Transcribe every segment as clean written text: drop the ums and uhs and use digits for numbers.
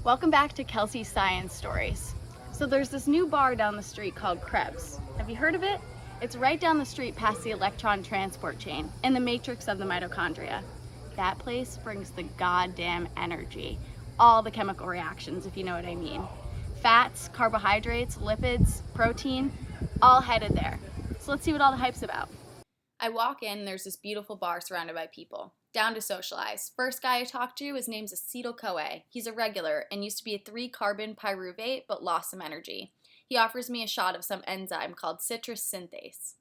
Welcome back to Kelsey's Science Stories. So there's this new bar down the street called Krebs. Have you heard of it? It's right down the street past the electron transport chain in the matrix of the mitochondria. That place brings the goddamn energy. All the chemical reactions, if you know what I mean. Fats, carbohydrates, lipids, protein, all headed there. So let's see what all the hype's about. I walk in, there's this beautiful bar surrounded by people. Down to socialize. First guy I talked to, his name's Acetyl-CoA. He's a regular and used to be a 3-carbon pyruvate but lost some energy. He offers me a shot of some enzyme called citrus synthase.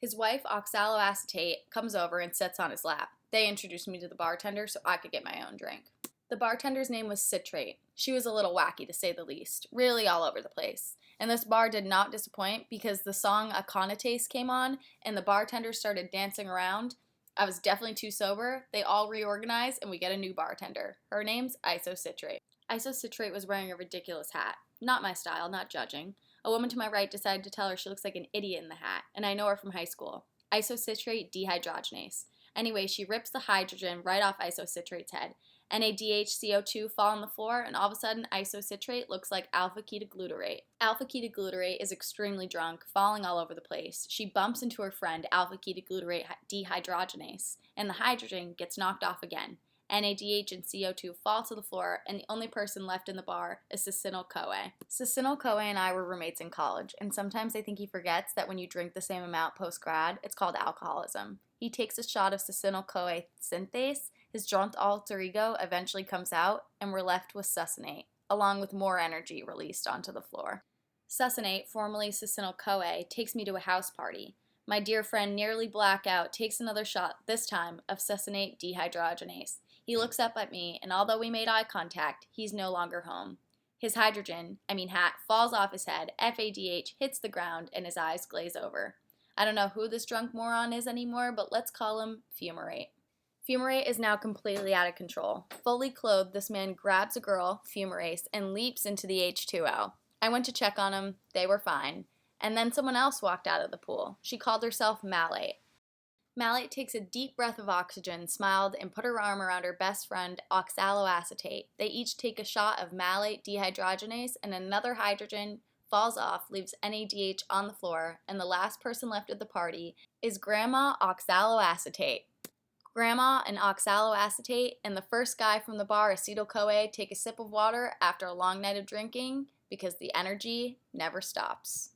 His wife, oxaloacetate, comes over and sits on his lap. They introduced me to the bartender so I could get my own drink. The bartender's name was Citrate. She was a little wacky to say the least, really all over the place. And this bar did not disappoint because the song Aconitace came on and the bartender started dancing around. I was definitely too sober. They all reorganize and we get a new bartender. Her name's Isocitrate. Isocitrate was wearing a ridiculous hat. Not my style, not judging. A woman to my right decided to tell her she looks like an idiot in the hat, and I know her from high school. Isocitrate dehydrogenase. Anyway, she rips the hydrogen right off Isocitrate's head. NADH, CO2 fall on the floor, and all of a sudden, isocitrate looks like alpha-ketoglutarate. Alpha-ketoglutarate is extremely drunk, falling all over the place. She bumps into her friend, alpha-ketoglutarate dehydrogenase, and the hydrogen gets knocked off again. NADH and CO2 fall to the floor, and the only person left in the bar is Acetyl-CoA. Acetyl-CoA and I were roommates in college, and sometimes I think he forgets that when you drink the same amount post-grad, it's called alcoholism. He takes a shot of Acetyl-CoA synthase. His drunk alter ego eventually comes out, and we're left with succinate, along with more energy released onto the floor. Succinate, formerly Acetyl-CoA, takes me to a house party. My dear friend, nearly blackout, takes another shot, this time of succinate dehydrogenase. He looks up at me, and although we made eye contact, he's no longer home. His hat, falls off his head, FADH, hits the ground, and his eyes glaze over. I don't know who this drunk moron is anymore, but let's call him Fumarate. Fumarate is now completely out of control. Fully clothed, this man grabs a girl, Fumarase, and leaps into the H2O. I went to check on him. They were fine. And then someone else walked out of the pool. She called herself Malate. Malate takes a deep breath of oxygen, smiled, and put her arm around her best friend, oxaloacetate. They each take a shot of malate dehydrogenase, and another hydrogen falls off, leaves NADH on the floor, and the last person left at the party is Grandma Oxaloacetate. Grandma and oxaloacetate and the first guy from the bar, Acetyl-CoA, take a sip of water after a long night of drinking because the energy never stops.